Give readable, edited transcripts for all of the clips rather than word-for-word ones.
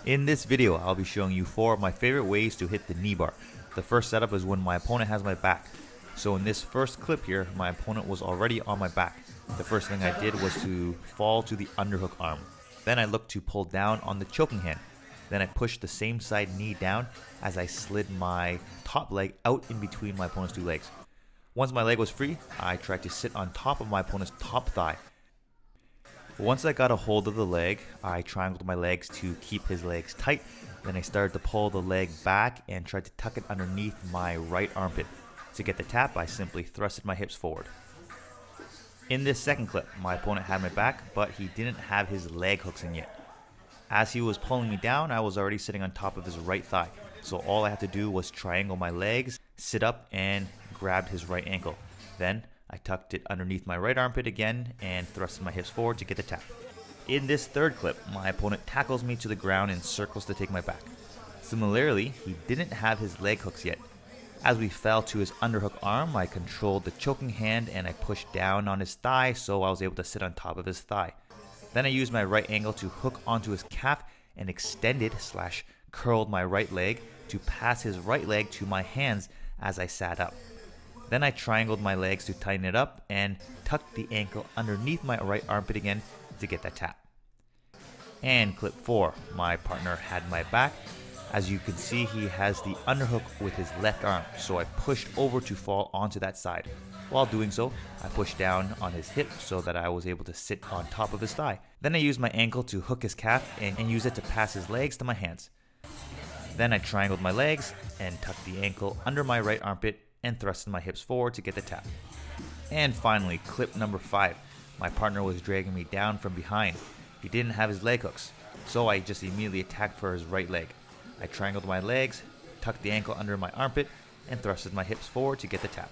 In this video, I'll be showing you 4 of my favorite ways to hit the knee bar. The first setup is when my opponent has my back. So in this first clip here, my opponent was already on my back. The first thing I did was to fall to the underhook arm. Then I looked to pull down on the choking hand. Then I pushed the same side knee down as I slid my top leg out in between my opponent's 2 legs. Once my leg was free, I tried to sit on top of my opponent's top thigh. Once I got a hold of the leg, I triangled my legs to keep his legs tight. Then I started to pull the leg back and tried to tuck it underneath my right armpit. To get the tap, I simply thrusted my hips forward. In this second clip, my opponent had my back, but he didn't have his leg hooks in yet. As he was pulling me down, I was already sitting on top of his right thigh. So all I had to do was triangle my legs, sit up, and grabbed his right ankle. Then I tucked it underneath my right armpit again and thrusted my hips forward to get the tap. In this third clip, my opponent tackles me to the ground in circles to take my back. Similarly, he didn't have his leg hooks yet. As we fell to his underhook arm, I controlled the choking hand and I pushed down on his thigh so I was able to sit on top of his thigh. Then I used my right ankle to hook onto his calf and extended/curled my right leg to pass his right leg to my hands as I sat up. Then I triangled my legs to tighten it up and tucked the ankle underneath my right armpit again to get that tap. And clip 4, my partner had my back. As you can see, he has the underhook with his left arm, so I pushed over to fall onto that side. While doing so, I pushed down on his hip so that I was able to sit on top of his thigh. Then I used my ankle to hook his calf and use it to pass his legs to my hands. Then I triangled my legs and tucked the ankle under my right armpit and thrusted my hips forward to get the tap. And finally, clip number 5. My partner was dragging me down from behind. He didn't have his leg hooks, so I just immediately attacked for his right leg. I triangled my legs, tucked the ankle under my armpit, and thrusted my hips forward to get the tap.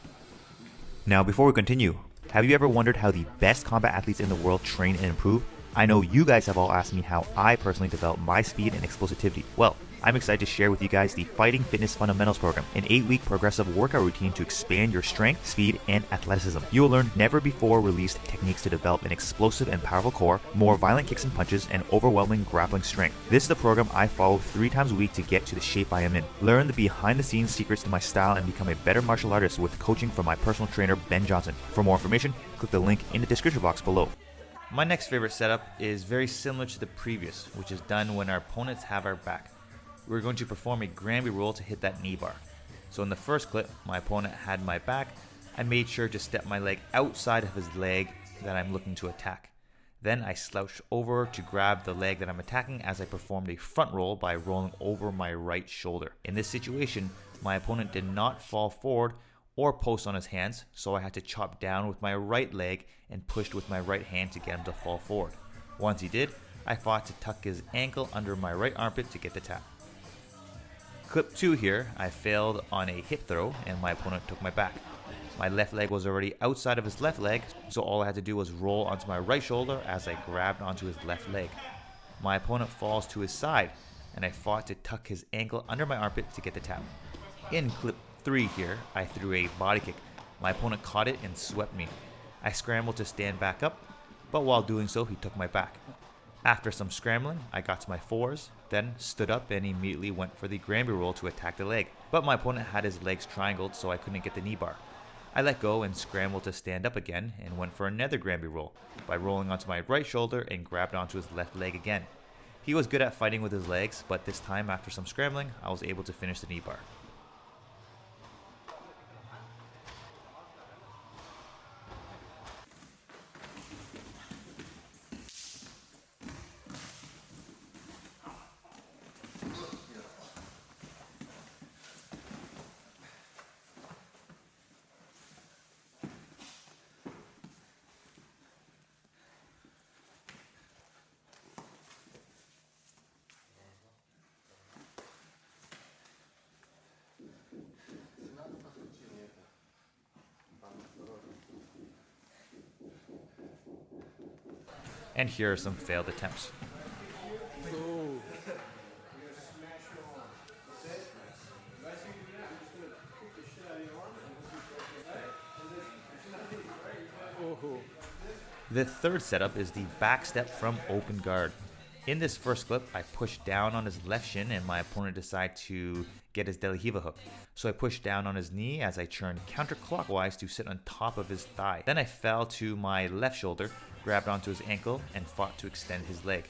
Now before we continue, have you ever wondered how the best combat athletes in the world train and improve? I know you guys have all asked me how I personally develop my speed and explosivity. Well, I'm excited to share with you guys the Fighting Fitness Fundamentals program, an 8-week progressive workout routine to expand your strength, speed, and athleticism. You will learn never before released techniques to develop an explosive and powerful core, more violent kicks and punches, and overwhelming grappling strength. This is the program I follow 3 times a week to get to the shape I am in. Learn the behind the scenes secrets to my style and become a better martial artist with coaching from my personal trainer, Ben Johnson. For more information, click the link in the description box below. My next favorite setup is very similar to the previous, which is done when our opponents have our back. We're going to perform a Granby roll to hit that knee bar. So in the first clip, my opponent had my back. I made sure to step my leg outside of his leg that I'm looking to attack. Then I slouched over to grab the leg that I'm attacking as I performed a front roll by rolling over my right shoulder. In this situation, my opponent did not fall forward or post on his hands, so I had to chop down with my right leg and pushed with my right hand to get him to fall forward. Once he did, I fought to tuck his ankle under my right armpit to get the tap. Clip 2 here, I failed on a hip throw and my opponent took my back. My left leg was already outside of his left leg, so all I had to do was roll onto my right shoulder as I grabbed onto his left leg. My opponent falls to his side and I fought to tuck his ankle under my armpit to get the tap. In clip 3 here, I threw a body kick. My opponent caught it and swept me. I scrambled to stand back up, but while doing so, he took my back. After some scrambling, I got to my 4s, then stood up and immediately went for the Granby roll to attack the leg. But my opponent had his legs triangled, so I couldn't get the knee bar. I let go and scrambled to stand up again and went for another Granby roll by rolling onto my right shoulder and grabbed onto his left leg again. He was good at fighting with his legs, but this time after some scrambling, I was able to finish the knee bar. And here are some failed attempts. The third setup is the back step from open guard. In this first clip, I pushed down on his left shin and my opponent decided to get his De La Riva hook. So I pushed down on his knee as I turned counterclockwise to sit on top of his thigh. Then I fell to my left shoulder, grabbed onto his ankle, and fought to extend his leg.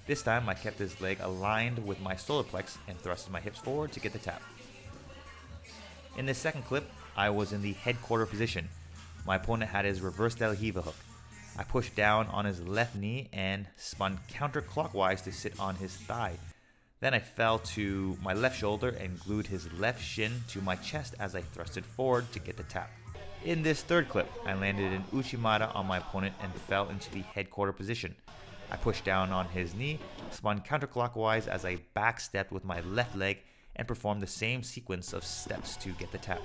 This time I kept his leg aligned with my solar plex and thrusted my hips forward to get the tap. In this second clip, I was in the head quarter position. My opponent had his reverse De La Riva hook. I pushed down on his left knee and spun counterclockwise to sit on his thigh. Then I fell to my left shoulder and glued his left shin to my chest as I thrusted forward to get the tap. In this third clip, I landed an Uchimata on my opponent and fell into the head quarter position. I pushed down on his knee, spun counterclockwise as I backstepped with my left leg and performed the same sequence of steps to get the tap.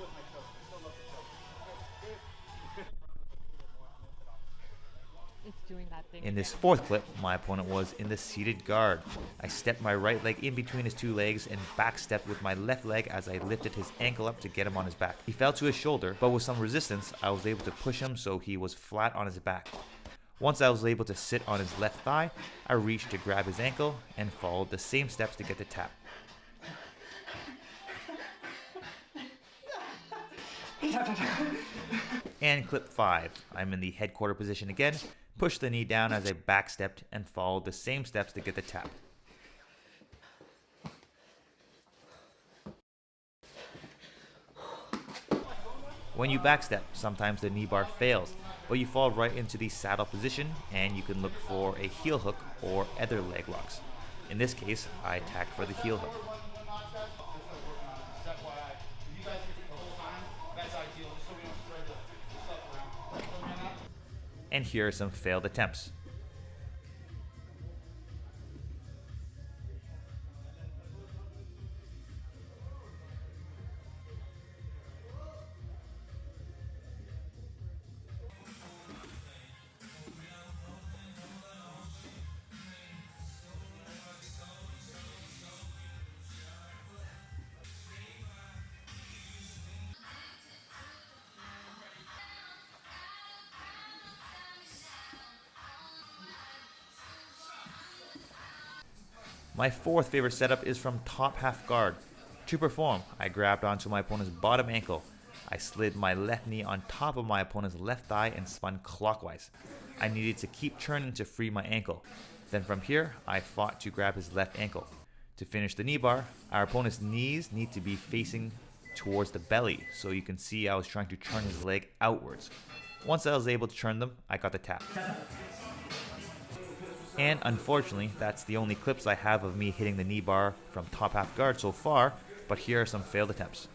It's doing that thing. In this fourth clip, my opponent was in the seated guard. I stepped my right leg in between his two legs and backstepped with my left leg as I lifted his ankle up to get him on his back. He fell to his shoulder, but with some resistance, I was able to push him so he was flat on his back. Once I was able to sit on his left thigh, I reached to grab his ankle and followed the same steps to get the tap. And clip 5, I'm in the head quarter position again, pushed the knee down as I backstepped and followed the same steps to get the tap. When you backstep, sometimes the knee bar fails, but you fall right into the saddle position and you can look for a heel hook or other leg locks. In this case, I attacked for the heel hook. And here are some failed attempts. My fourth favorite setup is from top half guard. To perform, I grabbed onto my opponent's bottom ankle. I slid my left knee on top of my opponent's left thigh and spun clockwise. I needed to keep turning to free my ankle. Then from here, I fought to grab his left ankle. To finish the knee bar, our opponent's knees need to be facing towards the belly, so you can see I was trying to turn his leg outwards. Once I was able to turn them, I got the tap. And unfortunately, that's the only clips I have of me hitting the knee bar from top half guard so far, but here are some failed attempts.